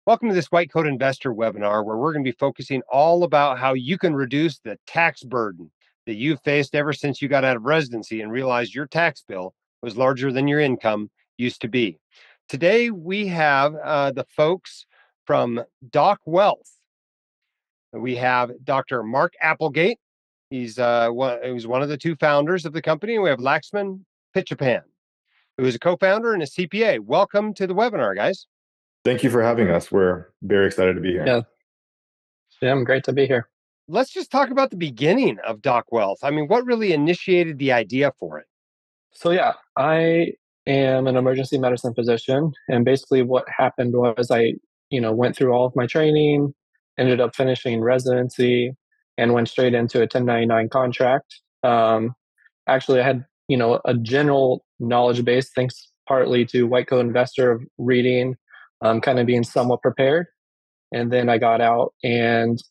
Welcome to this White Coat Investor webinar, where we're going to be focusing all about how you can reduce the tax burden that you've faced ever since you got out of residency and realized your tax bill was larger than your income used to be. Today, we have the folks from Dock Wealth. We have Dr. Mark Applegate. He's one of the two founders of the company. And we have Laxman Pichappan, who is a co-founder and a CPA. Welcome to the webinar, guys. Thank you for having us. We're very excited to be here. Yeah, I'm great to be here. Let's just talk about the beginning of Dock Wealth. I mean, what really initiated the idea for it? So I am an emergency medicine physician, and basically what happened was I went through all of my training, ended up finishing residency, and went straight into a 1099 contract. Actually, I had a general knowledge base, thanks partly to White Coat Investor of reading, kind of being somewhat prepared. And then I got out and,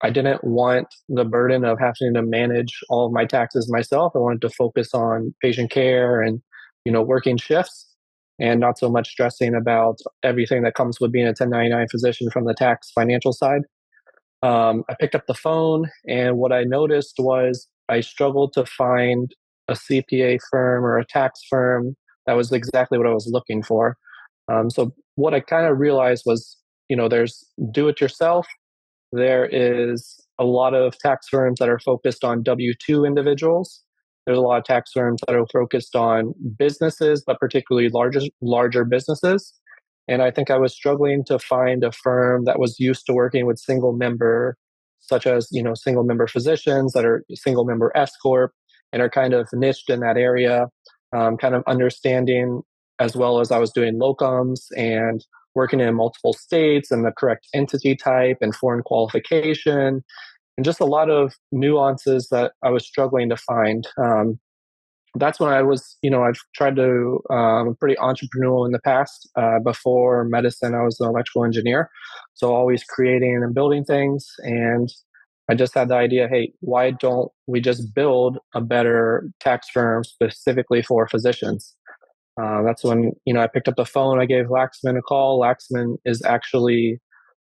I didn't want the burden of having to manage all of my taxes myself. I wanted to focus on patient care and, working shifts and not so much stressing about everything that comes with being a 1099 physician from the tax financial side. I picked up the phone, and what I noticed was I struggled to find a CPA firm or a tax firm that was exactly what I was looking for. So what I kind of realized was, there's do it yourself. There is a lot of tax firms that are focused on W-2 individuals. There's a lot of tax firms that are focused on businesses, but particularly larger businesses. And I think I was struggling to find a firm that was used to working with single member, such as, single member physicians that are single member S Corp and are kind of niched in that area, kind of understanding, as well as I was doing locums and working in multiple states and the correct entity type and foreign qualification, and just a lot of nuances that I was struggling to find. That's when I was, I've tried to, pretty entrepreneurial in the past. Before medicine, I was an electrical engineer. So always creating and building things. And I just had the idea, hey, why don't we just build a better tax firm specifically for physicians? That's when, I picked up the phone. I gave Laxman a call. Laxman is actually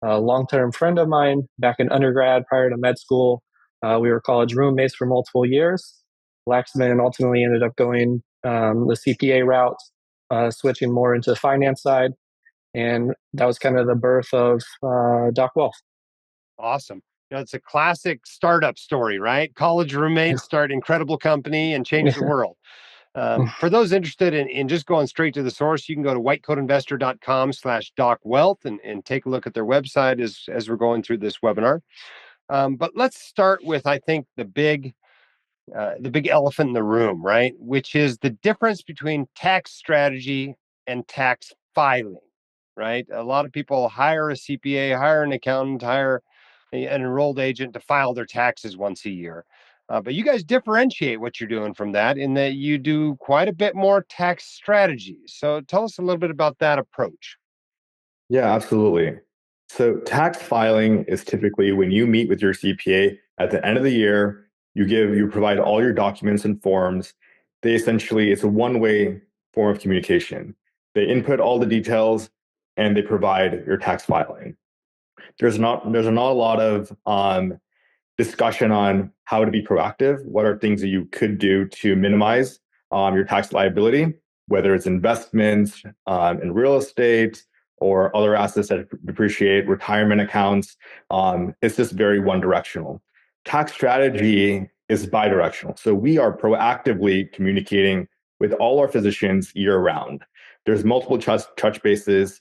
a long-term friend of mine back in undergrad prior to med school. We were college roommates for multiple years. Laxman ultimately ended up going the CPA route, switching more into the finance side. And that was kind of the birth of Dock Wealth. Awesome. It's a classic startup story, right? College roommates start incredible company and change the world. For those interested in just going straight to the source, you can go to whitecoatinvestor.com/DockWealth and take a look at their website as we're going through this webinar. But let's start with, I think, the big elephant in the room, right? Which is the difference between tax strategy and tax filing, right? A lot of people hire a CPA, hire an accountant, hire an enrolled agent to file their taxes once a year. But you guys differentiate what you're doing from that in that you do quite a bit more tax strategies. So tell us a little bit about that approach. Yeah, absolutely. So tax filing is typically when you meet with your CPA at the end of the year, you provide all your documents and forms. It's a one-way form of communication. They input all the details and they provide your tax filing. There's not a lot of discussion on how to be proactive. What are things that you could do to minimize your tax liability, whether it's investments in real estate or other assets that depreciate, retirement accounts. It's just very one-directional. Tax strategy is bi-directional. So we are proactively communicating with all our physicians year-round. There's multiple touch bases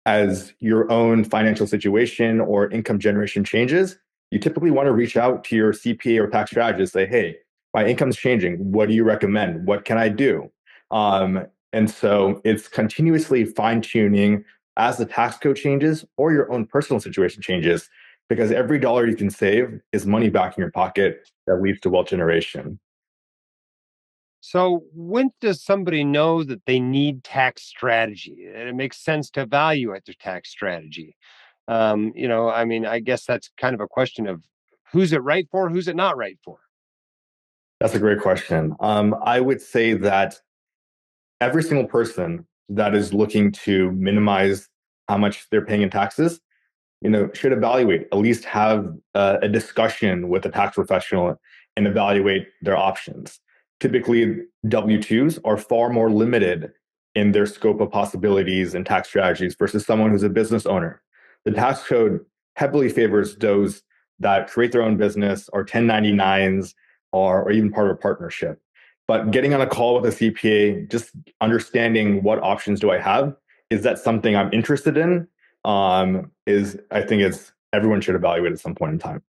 as your own financial situation or income generation changes. You typically want to reach out to your CPA or tax strategist, say, hey, my income's changing. What do you recommend? What can I do? And so it's continuously fine-tuning as the tax code changes or your own personal situation changes, because every dollar you can save is money back in your pocket that leads to wealth generation. So when does somebody know that they need tax strategy and it makes sense to evaluate their tax strategy? I guess that's kind of a question of who's it right for, who's it not right for? That's a great question. I would say that every single person that is looking to minimize how much they're paying in taxes, should evaluate, at least have a discussion with a tax professional and evaluate their options. Typically, W-2s are far more limited in their scope of possibilities and tax strategies versus someone who's a business owner. The tax code heavily favors those that create their own business or 1099s or even part of a partnership. But getting on a call with a CPA, just understanding what options do I have, is that something I'm interested in? I think it's everyone should evaluate at some point in time.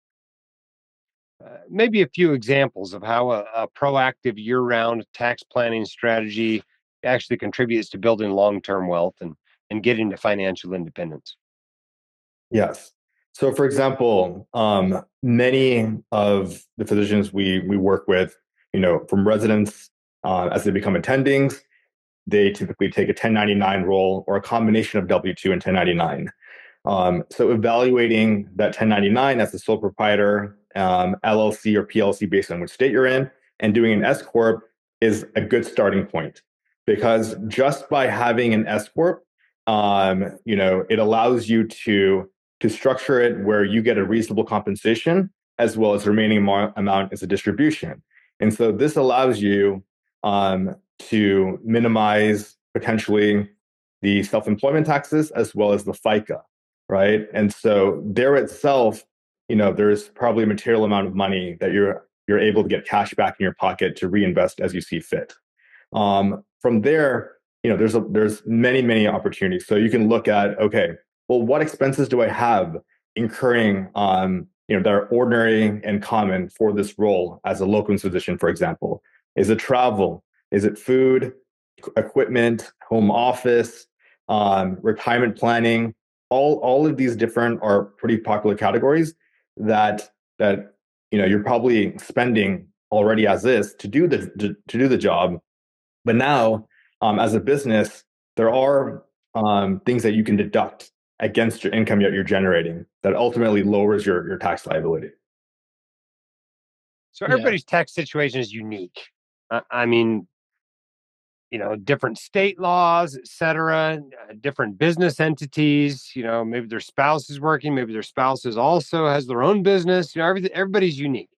Maybe a few examples of how a proactive year-round tax planning strategy actually contributes to building long-term wealth and getting to financial independence. Yes. So, for example, many of the physicians we work with, from residents as they become attendings, they typically take a 1099 role or a combination of W-2 and 1099. So evaluating that 1099 as a sole proprietor, LLC or PLC based on which state you're in, and doing an S corp is a good starting point, because just by having an S corp, it allows you to structure it where you get a reasonable compensation as well as the remaining amount is a distribution. And so this allows you to minimize potentially the self-employment taxes as well as the FICA, right? And so there itself, there's probably a material amount of money that you're able to get cash back in your pocket to reinvest as you see fit. From there, there's many opportunities. So you can look at, okay, well, what expenses do I have incurring that are ordinary and common for this role as a locum physician, for example? Is it travel? Is it food, equipment, home office, retirement planning? All of these different are pretty popular categories that you're probably spending already as is to do the job. But now, as a business, there are things that you can deduct against your income that you're generating that ultimately lowers your tax liability. So everybody's tax situation is unique. I mean, different state laws, et cetera, different business entities, maybe their spouse is working, maybe their spouse is also has their own business, everybody's unique.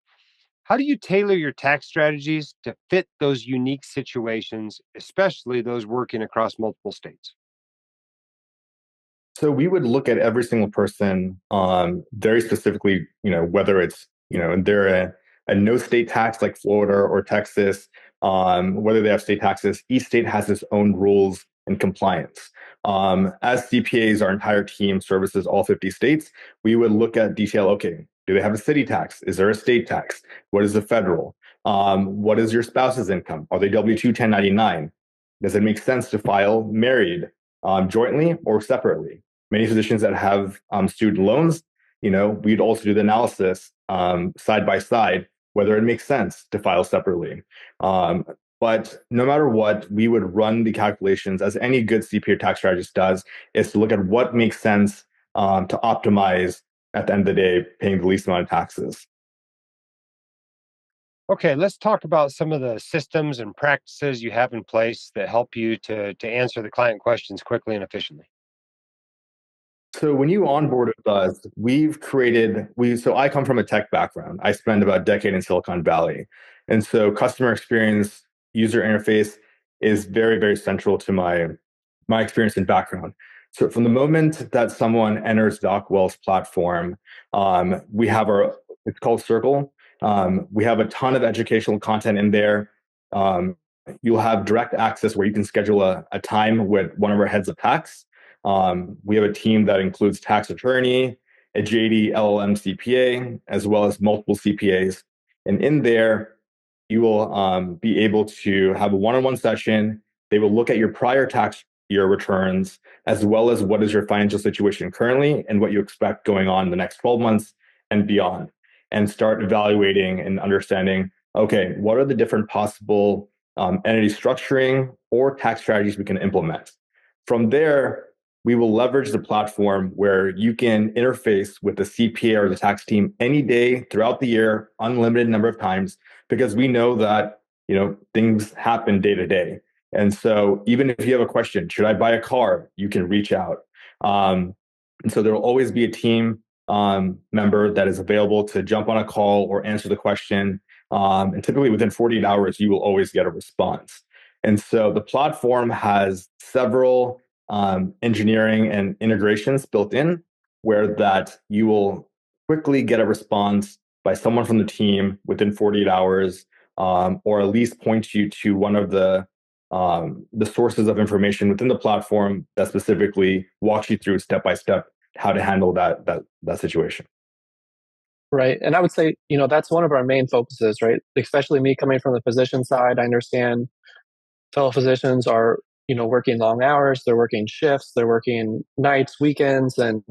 How do you tailor your tax strategies to fit those unique situations, especially those working across multiple states? So we would look at every single person very specifically, whether it's, they're a no state tax like Florida or Texas, whether they have state taxes. Each state has its own rules and compliance. As CPAs, our entire team services all 50 states. We would look at detail, okay, do they have a city tax? Is there a state tax? What is the federal? What is your spouse's income? Are they W-2 1099? Does it make sense to file married, jointly or separately? Many physicians that have student loans, we'd also do the analysis side by side, whether it makes sense to file separately. But no matter what, we would run the calculations, as any good CPA tax strategist does, is to look at what makes sense to optimize at the end of the day, paying the least amount of taxes. Okay, let's talk about some of the systems and practices you have in place that help you to answer the client questions quickly and efficiently. So when you onboard with us, so I come from a tech background. I spent about a decade in Silicon Valley. And so customer experience, user interface is very, very central to my experience and background. So from the moment that someone enters DocWell's platform, it's called Circle. We have a ton of educational content in there. You'll have direct access where you can schedule a time with one of our heads of tax. We have a team that includes tax attorney, a JD LLM CPA, as well as multiple CPAs. And in there, you will be able to have a one-on-one session. They will look at your prior tax year returns, as well as what is your financial situation currently and what you expect going on in the next 12 months and beyond, and start evaluating and understanding, okay, what are the different possible entity structuring or tax strategies we can implement. From there, we will leverage the platform where you can interface with the CPA or the tax team any day throughout the year, unlimited number of times, because we know that things happen day to day. And so even if you have a question, should I buy a car? You can reach out. And so there will always be a team member that is available to jump on a call or answer the question. And typically within 48 hours, you will always get a response. And so the platform has several engineering and integrations built in where that you will quickly get a response by someone from the team within 48 hours, or at least point you to one of the sources of information within the platform that specifically walks you through step by step how to handle that situation. Right. And I would say, that's one of our main focuses, right? Especially me coming from the physician side. I understand fellow physicians are, working long hours, they're working shifts, they're working nights, weekends, and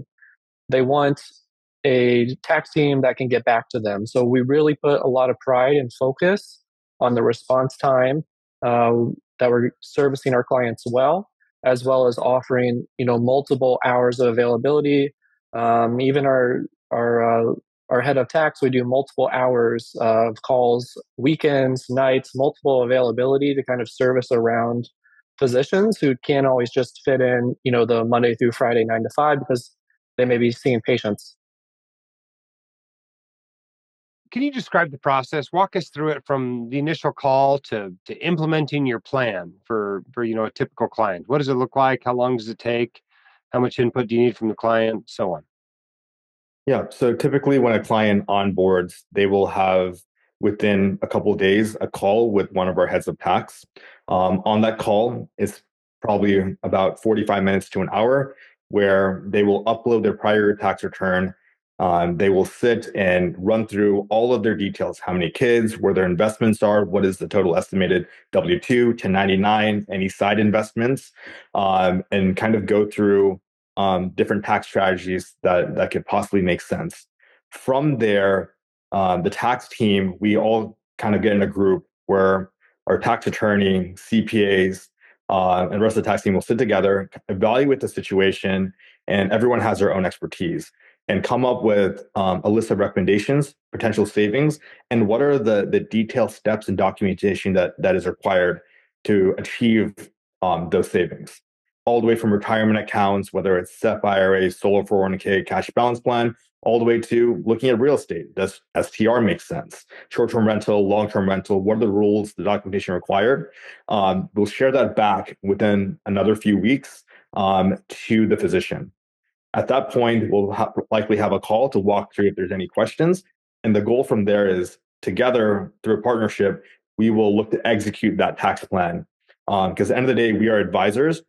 they want a tax team that can get back to them. So we really put a lot of pride and focus on the response time, uh, that we're servicing our clients as well as offering multiple hours of availability. Even our head of tax, we do multiple hours of calls, weekends, nights, multiple availability to kind of service around physicians who can't always just fit in, the Monday through Friday 9 to 5 because they may be seeing patients. Can you describe the process? Walk us through it from the initial call to implementing your plan for a typical client. What does it look like? How long does it take? How much input do you need from the client? So on. Yeah. So typically, when a client onboards, they will have within a couple of days a call with one of our heads of tax. On that call, it's probably about 45 minutes to an hour where they will upload their prior tax return. They will sit and run through all of their details, how many kids, where their investments are, what is the total estimated W-2, 1099, any side investments, and kind of go through different tax strategies that could possibly make sense. From there, the tax team, we all kind of get in a group where our tax attorney, CPAs, and the rest of the tax team will sit together, evaluate the situation, and everyone has their own expertise and come up with a list of recommendations, potential savings, and what are the detailed steps and documentation that is required to achieve those savings, all the way from retirement accounts, whether it's SEP IRA, solo 401k, cash balance plan, all the way to looking at real estate. Does STR make sense? Short-term rental, long-term rental, what are the rules, the documentation required? We'll share that back within another few weeks to the physician. At that point, we'll likely have a call to walk through if there's any questions. And the goal from there is together through a partnership, we will look to execute that tax plan. Because at the end of the day, we are advisors,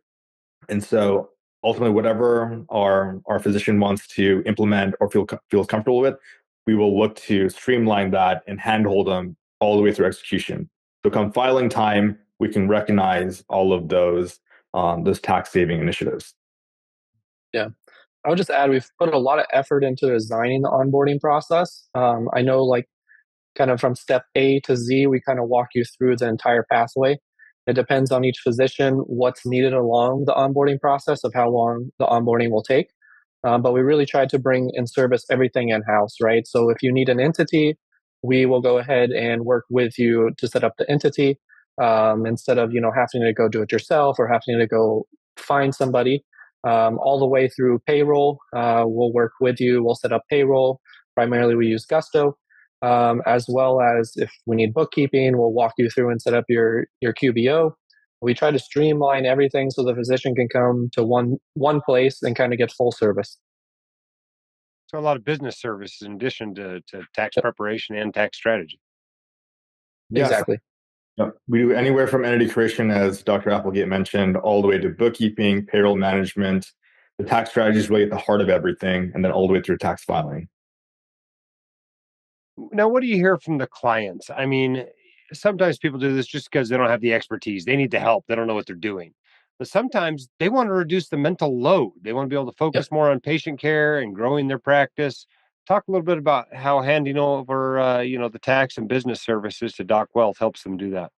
and so ultimately, whatever our physician wants to implement or feels comfortable with, we will look to streamline that and handhold them all the way through execution. So come filing time, we can recognize all of those tax saving initiatives. Yeah. I would just add, we've put a lot of effort into designing the onboarding process. I know, like, kind of from step A to Z, we kind of walk you through the entire pathway. It depends on each physician what's needed along the onboarding process of how long the onboarding will take. But we really try to bring and service everything in house, right? So if you need an entity, we will go ahead and work with you to set up the entity, instead of having to go do it yourself or having to go find somebody. All the way through payroll, we'll work with you. We'll set up payroll. Primarily, we use Gusto, as well as if we need bookkeeping, we'll walk you through and set up your QBO. We try to streamline everything so the physician can come to one place and kind of get full service. So a lot of business services in addition to tax Yep, preparation and tax strategy. Yes. exactly. We do anywhere from entity creation, as Dr. Applegate mentioned, all the way to bookkeeping, payroll management. The tax strategy is really at the heart of everything, and then all the way through tax filing. Now, what do you hear from the clients? I mean, sometimes people do this just because they don't have the expertise. They need the help. They don't know what they're doing. But sometimes they want to reduce the mental load. They want to be able to Yep. focus more on patient care and growing their practice. Talk a little bit about how handing over, the tax and business services to Doc Wealth helps them do that.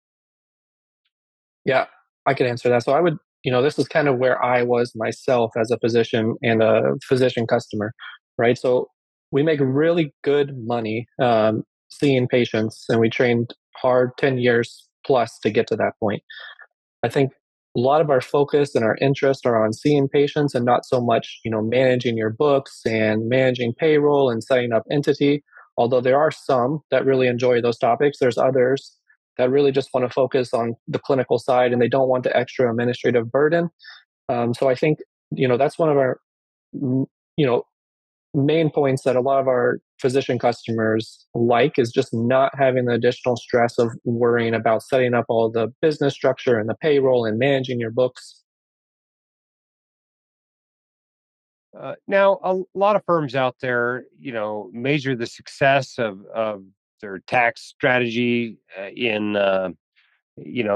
Yeah, I can answer that. So I would, this is kind of where I was myself as a physician and a physician customer, right? So we make really good money seeing patients, and we trained hard 10 years plus to get to that point. I think a lot of our focus and our interest are on seeing patients and not so much, managing your books and managing payroll and setting up entity. Although there are some that really enjoy those topics, there's others that really just want to focus on the clinical side and they don't want the extra administrative burden. So I think, that's one of our, you know, main points that a lot of our physician customers like is just not having the additional stress of worrying about setting up all the business structure and the payroll and managing your books. Now, a lot of firms out there, measure the success of their tax strategy in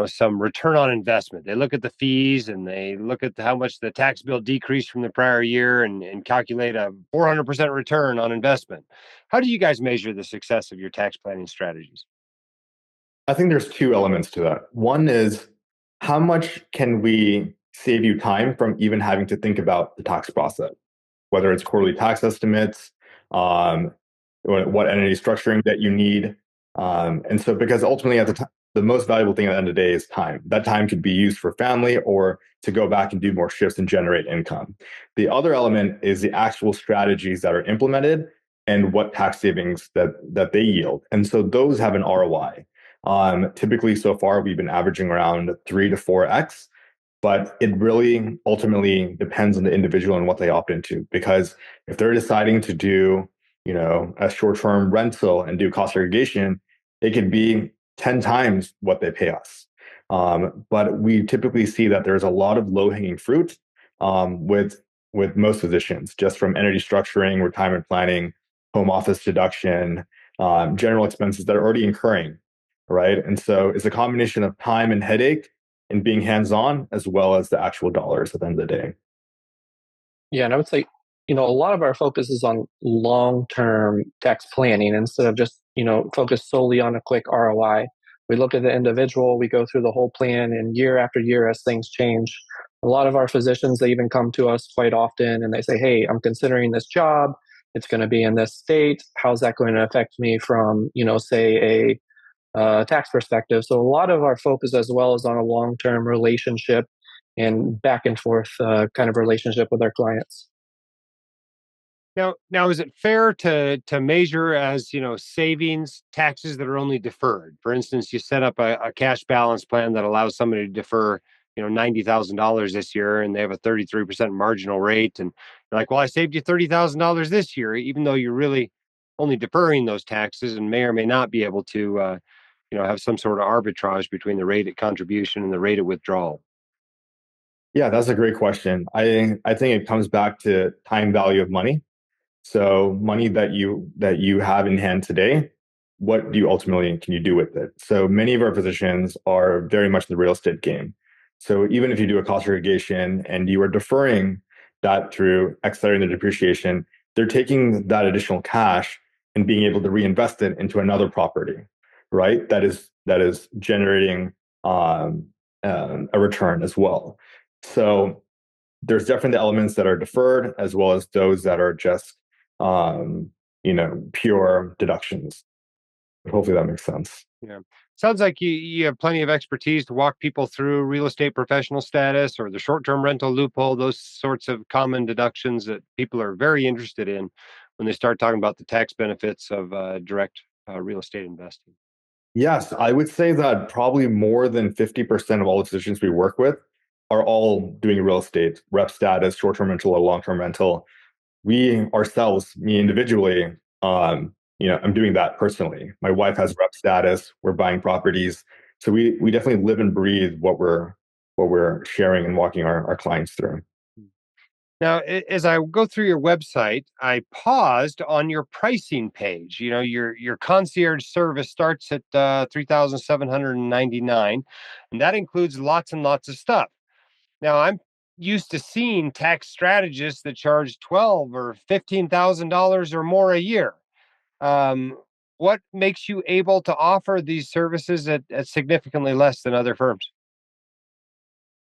some return on investment. They look at the fees and they look at how much the tax bill decreased from the prior year and calculate a 400% return on investment. How do you guys measure the success of your tax planning strategies? I think there's two elements to that. One is how much can we save you time from even having to think about the tax process, whether it's quarterly tax estimates, um, what entity structuring that you need. And so, because ultimately, the most valuable thing at the end of the day is time. That time could be used for family or to go back and do more shifts and generate income. The other element is the actual strategies that are implemented and what tax savings that they yield. And so those have an ROI. Typically, so far, we've been averaging around 3 to 4x, but it really ultimately depends on the individual and what they opt into. Because if they're deciding to do, a short-term rental and do cost segregation, it could be 10 times what they pay us. But we typically see that there's a lot of low-hanging fruit with most physicians, just from entity structuring, retirement planning, home office deduction, general expenses that are already incurring, right? And so it's a combination of time and headache and being hands-on as well as the actual dollars at the end of the day. Yeah, and I would say, a lot of our focus is on long-term tax planning instead of just, focus solely on a quick ROI. We look at the individual, we go through the whole plan, and year after year as things change. A lot of our physicians, they even come to us quite often and they say, hey, I'm considering this job. It's going to be in this state. How's that going to affect me from, say a tax perspective? So a lot of our focus as well is on a long-term relationship and back and forth kind of relationship with our clients. Now, is it fair to measure as savings taxes that are only deferred? For instance, you set up a cash balance plan that allows somebody to defer $90,000 this year, and they have a 33% marginal rate, and you're like, well, I saved you $30,000 this year, even though you're really only deferring those taxes and may or may not be able to have some sort of arbitrage between the rate at contribution and the rate at withdrawal. Yeah, that's a great question. I think it comes back to time value of money. So money that you have in hand today, what do you ultimately can you do with it? So many of our physicians are very much in the real estate game. So even if you do a cost segregation and you are deferring that through accelerating the depreciation, they're taking that additional cash and being able to reinvest it into another property, right? That is generating a return as well. So there's definitely the elements that are deferred as well as those that are just pure deductions. Hopefully that makes sense. Yeah. Sounds like you have plenty of expertise to walk people through real estate professional status or the short-term rental loophole, those sorts of common deductions that people are very interested in when they start talking about the tax benefits of direct real estate investing. Yes, I would say that probably more than 50% of all the physicians we work with are all doing real estate, rep status, short-term rental or long-term rental. We ourselves, me individually, I'm doing that personally. My wife has rep status. We're buying properties, so we definitely live and breathe what we're sharing and walking our clients through. Now, as I go through your website, I paused on your pricing page. Your concierge service starts at 3,799, and that includes lots and lots of stuff. Now, I'm used to seeing tax strategists that charge $12 or $15,000 or more a year. Um, what makes you able to offer these services at significantly less than other firms?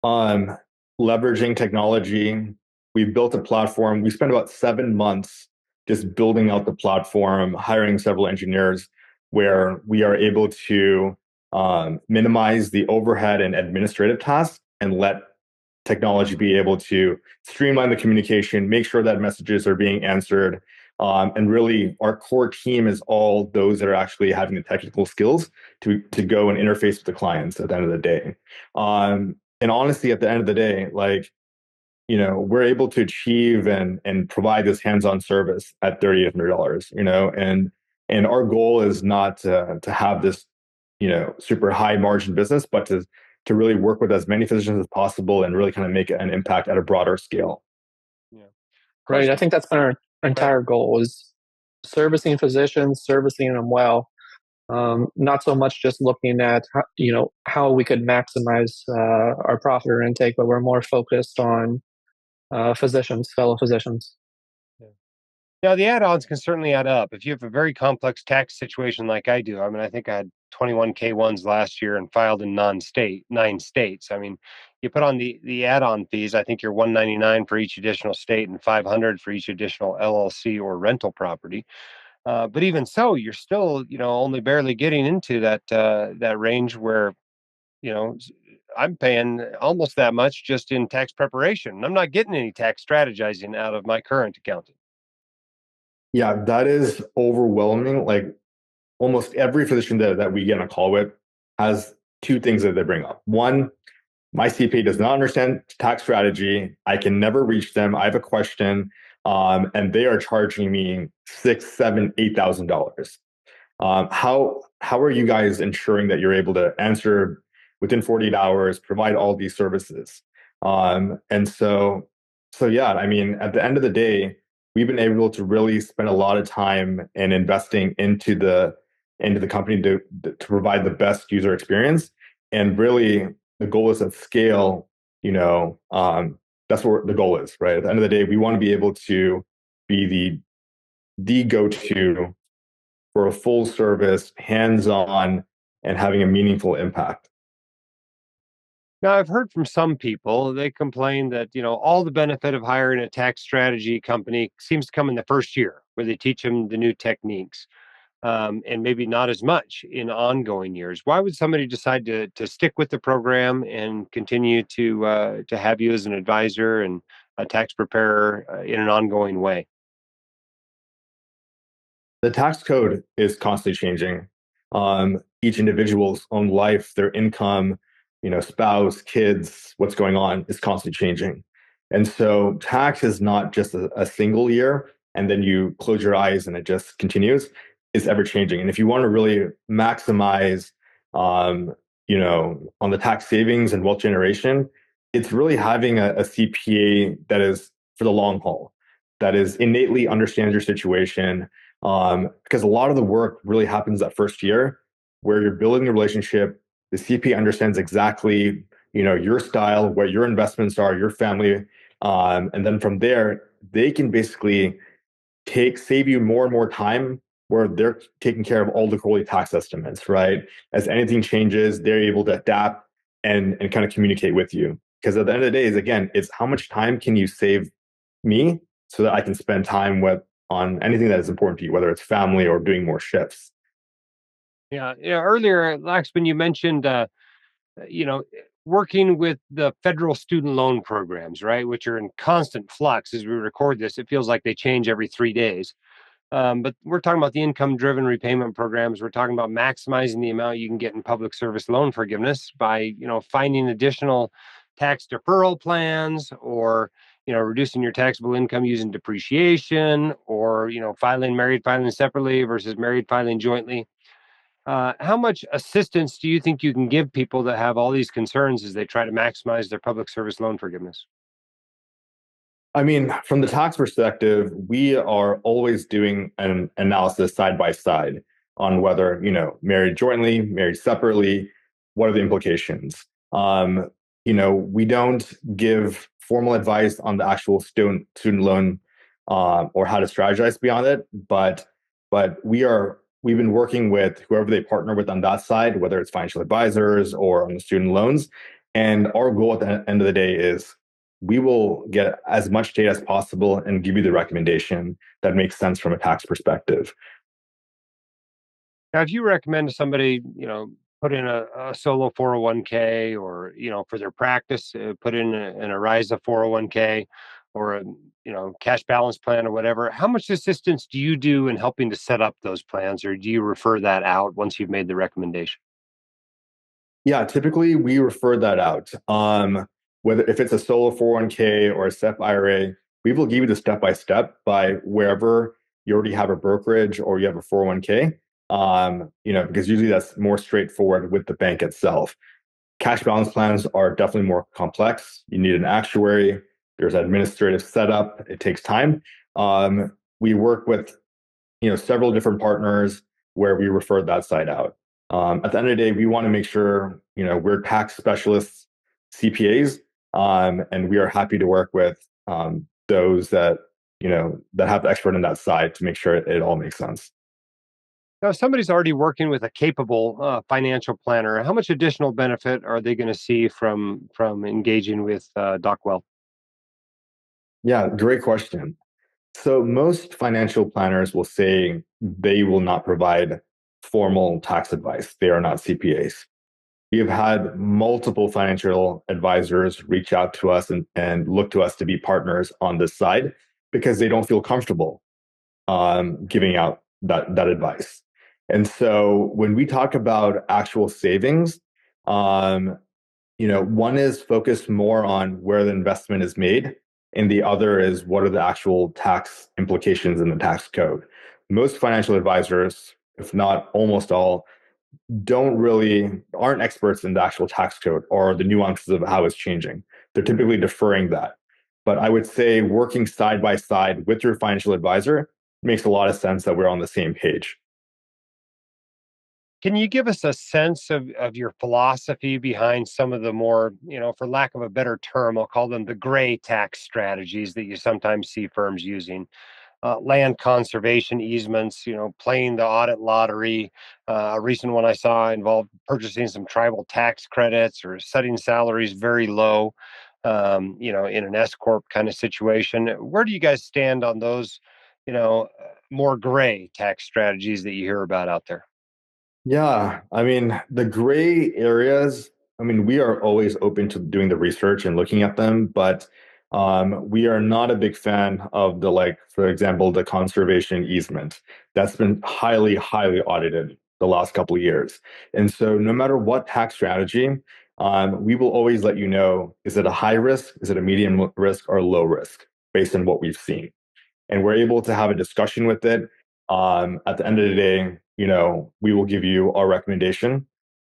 Um, Leveraging technology, we built a platform. We spent about 7 months just building out the platform, hiring several engineers, where we are able to minimize the overhead and administrative tasks and let technology be able to streamline the communication, make sure that messages are being answered. And really, our core team is all those that are actually having the technical skills to go and interface with the clients at the end of the day. And honestly, at the end of the day, like, we're able to achieve and provide this hands-on service at $3,800, and our goal is not to have this, super high margin business, but to really work with as many physicians as possible and really kind of make an impact at a broader scale. Yeah. Right. I Question. think that's been our entire goal is servicing physicians, servicing them well. Not so much just looking at how we could maximize our profit or intake, but we're more focused on physicians, fellow physicians. Yeah. Now, the add-ons can certainly add up. If you have a very complex tax situation like I do, I mean, I think I had 21 K1s last year and filed in 9 states. I mean, you put on the add-on fees, I think you're 199 for each additional state and 500 for each additional LLC or rental property. But even so, you're still, only barely getting into that range where, you know, I'm paying almost that much just in tax preparation. I'm not getting any tax strategizing out of my current accountant. Yeah, that is overwhelming. Like almost every physician that we get on a call with has two things that they bring up. One, my CPA does not understand tax strategy. I can never reach them. I have a question, and they are charging me $6, $7, $8,000. How are you guys ensuring that you're able to answer within 48 hours, provide all these services? And so yeah, I mean, at the end of the day, we've been able to really spend a lot of time in investing into the company to provide the best user experience. And really, the goal is at scale. That's what the goal is, right? At the end of the day, we want to be able to be the go-to for a full service, hands-on, and having a meaningful impact. Now, I've heard from some people, they complain that, all the benefit of hiring a tax strategy company seems to come in the first year where they teach them the new techniques, and maybe not as much in ongoing years. Why would somebody decide to stick with the program and continue to have you as an advisor and a tax preparer in an ongoing way? The tax code is constantly changing. Each individual's own life, their income, spouse, kids, what's going on is constantly changing. And so tax is not just a single year and then you close your eyes and it just continues. It's ever changing. And if you want to really maximize, on the tax savings and wealth generation, it's really having a CPA that is for the long haul, that is innately understands your situation, because a lot of the work really happens that first year where you're building the relationship. The CPA understands exactly, your style, what your investments are, your family. And then from there, they can basically save you more and more time where they're taking care of all the quarterly tax estimates, right? As anything changes, they're able to adapt and kind of communicate with you. Because at the end of the day, is again, it's how much time can you save me so that I can spend time with on anything that is important to you, whether it's family or doing more shifts. Yeah, earlier, Laxman, you mentioned, you know, working with the federal student loan programs, right, which are in constant flux as we record this. It feels like they change every 3 days. But we're talking about the income-driven repayment programs. We're talking about maximizing the amount you can get in public service loan forgiveness by, finding additional tax deferral plans, or, reducing your taxable income using depreciation, or, filing separately versus married filing jointly. How much assistance do you think you can give people that have all these concerns as they try to maximize their public service loan forgiveness? I mean, from the tax perspective, we are always doing an analysis side by side on whether, married jointly, married separately, what are the implications? We don't give formal advice on the actual student loan, or how to strategize beyond it, but we've been working with whoever they partner with on that side, whether it's financial advisors or on the student loans. And our goal at the end of the day is we will get as much data as possible and give you the recommendation that makes sense from a tax perspective. Now, if you recommend to somebody, put in a solo 401k, or for their practice, put in an Ariza 401k, or a cash balance plan or whatever. How much assistance do you do in helping to set up those plans, or do you refer that out once you've made the recommendation? Yeah, typically we refer that out. Whether if it's a solo 401k or a SEP IRA, we will give you the step by step by wherever you already have a brokerage or you have a 401k. Because usually that's more straightforward with the bank itself. Cash balance plans are definitely more complex. You need an actuary. There's administrative setup. It takes time. We work with several different partners where we refer that side out. At the end of the day, we want to make sure we're tax specialists, CPAs, and we are happy to work with those that that have the expert on that side to make sure it all makes sense. Now, if somebody's already working with a capable financial planner, how much additional benefit are they going to see from engaging with Doc Well? Yeah, great question. So most financial planners will say they will not provide formal tax advice. They are not CPAs. We have had multiple financial advisors reach out to us and look to us to be partners on this side because they don't feel comfortable giving out that advice. And so when we talk about actual savings, um, one is focused more on where the investment is made, and the other is what are the actual tax implications in the tax code. Most financial advisors, if not almost all, aren't experts in the actual tax code or the nuances of how it's changing. They're typically deferring that. But I would say working side by side with your financial advisor makes a lot of sense that we're on the same page. Can you give us a sense of your philosophy behind some of the more, for lack of a better term, I'll call them the gray tax strategies that you sometimes see firms using? Land conservation easements, playing the audit lottery. A recent one I saw involved purchasing some tribal tax credits or setting salaries very low, in an S corp kind of situation. Where do you guys stand on those, more gray tax strategies that you hear about out there? Yeah, I mean, the gray areas, we are always open to doing the research and looking at them, but we are not a big fan of like, for example, the conservation easement. That's been highly, highly audited the last couple of years. And so no matter what tax strategy, we will always let you know, is it a high risk, is it a medium risk, or low risk based on what we've seen, and we're able to have a discussion with it. At the end of the day, we will give you our recommendation.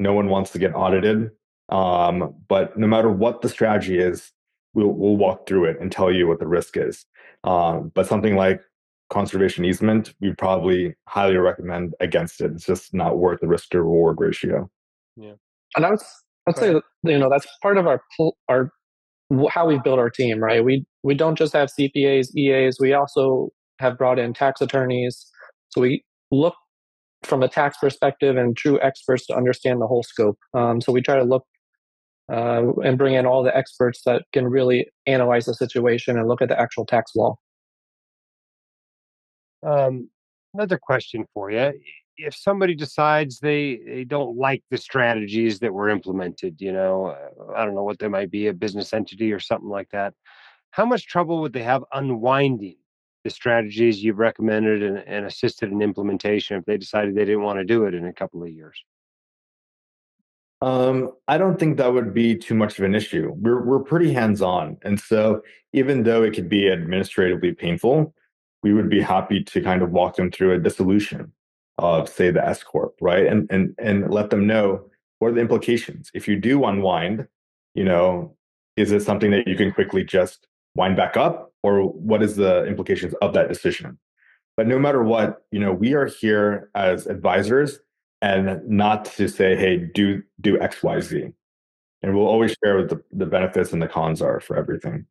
No one wants to get audited, but no matter what the strategy is, we'll walk through it and tell you what the risk is. But something like conservation easement, we probably highly recommend against it. It's just not worth the risk to reward ratio. Yeah. And I'd say that, that's part of our how we build our team, right? We don't just have CPAs, EAs. We also have brought in tax attorneys. So we look from a tax perspective and true experts to understand the whole scope. So we try to look and bring in all the experts that can really analyze the situation and look at the actual tax law. Another question for you. If somebody decides they don't like the strategies that were implemented, I don't know what they might be, a business entity or something like that, how much trouble would they have unwinding the strategies you've recommended and assisted in implementation if they decided they didn't want to do it in a couple of years? I don't think that would be too much of an issue. We're pretty hands-on, and so even though it could be administratively painful, we would be happy to kind of walk them through a dissolution of, say, the S corp, right, and let them know what are the implications if you do unwind. You know, is it something that you can quickly just wind back up, or what is the implications of that decision? But no matter what, we are here as advisors and not to say, hey, do X, Y, Z. And we'll always share what the benefits and the cons are for everything.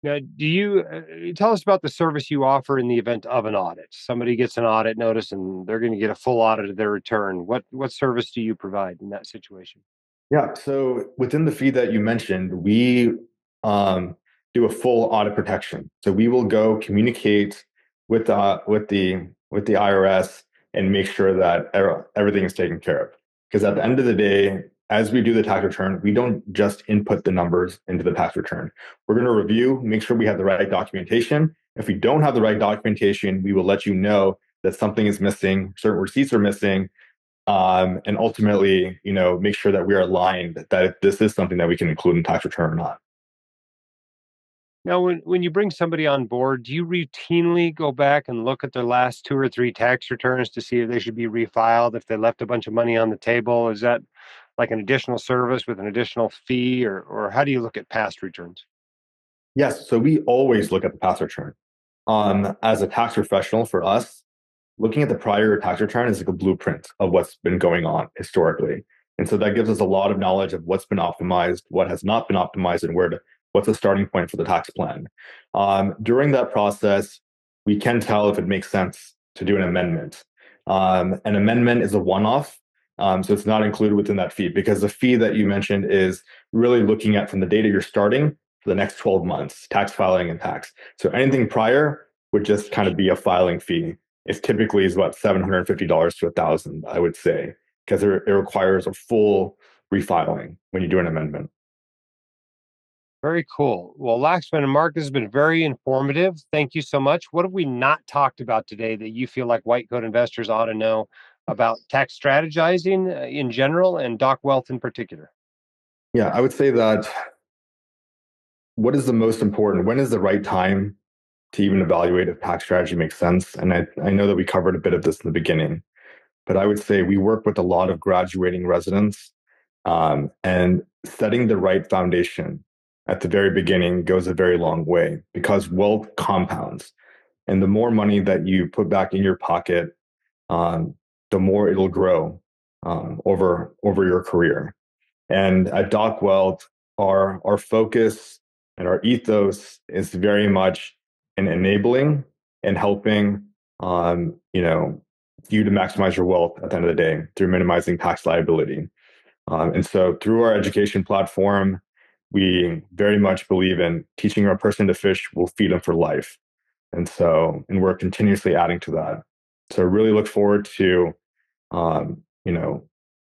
Now, do you tell us about the service you offer in the event of an audit? Somebody gets an audit notice and they're going to get a full audit of their return. What service do you provide in that situation? Yeah. So within the fee that you mentioned, we um, do a full audit protection. So we will go communicate with the IRS and make sure that everything is taken care of. Because at the end of the day, as we do the tax return, we don't just input the numbers into the tax return. We're going to review, make sure we have the right documentation. If we don't have the right documentation, we will let you know that something is missing, certain receipts are missing, and ultimately, make sure that we are aligned that if this is something that we can include in tax return or not. Now, when you bring somebody on board, do you routinely go back and look at their last 2 or 3 tax returns to see if they should be refiled, if they left a bunch of money on the table? Is that like an additional service with an additional fee, or how do you look at past returns? Yes, so we always look at the past return. As a tax professional, for us, looking at the prior tax return is like a blueprint of what's been going on historically. And so that gives us a lot of knowledge of what's been optimized, what has not been optimized, and what's the starting point for the tax plan. During that process, we can tell if it makes sense to do an amendment. An amendment is a one-off, so it's not included within that fee, because the fee that you mentioned is really looking at from the data you're starting for the next 12 months, tax filing and tax. So anything prior would just kind of be a filing fee. It typically is about $750 to $1,000, I would say, because it requires a full refiling when you do an amendment. Very cool. Well, Laxman and Mark, this has been very informative. Thank you so much. What have we not talked about today that you feel like white coat investors ought to know about tax strategizing in general and Doc Wealth in particular? Yeah, I would say that what is the most important? When is the right time to even evaluate if tax strategy makes sense? And I know that we covered a bit of this in the beginning, but I would say we work with a lot of graduating residents, and setting the right foundation at the very beginning goes a very long way, because wealth compounds. And the more money that you put back in your pocket, the more it'll grow over your career. And at Doc Wealth, our focus and our ethos is very much in enabling and helping you to maximize your wealth at the end of the day through minimizing tax liability. And so through our education platform, we very much believe in teaching a person to fish will feed them for life. And we're continuously adding to that. So I really look forward to,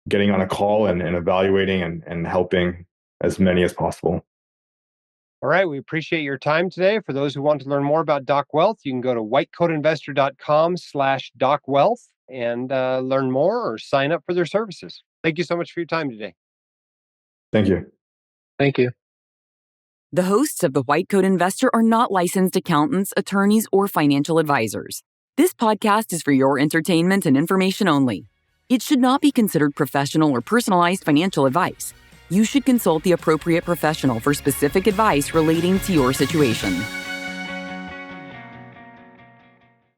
getting on a call and evaluating and helping as many as possible. All right. We appreciate your time today. For those who want to learn more about Doc Wealth, you can go to whitecoatinvestor.com/DocWealth and learn more or sign up for their services. Thank you so much for your time today. Thank you. Thank you. The hosts of The White Coat Investor are not licensed accountants, attorneys, or financial advisors. This podcast is for your entertainment and information only. It should not be considered professional or personalized financial advice. You should consult the appropriate professional for specific advice relating to your situation.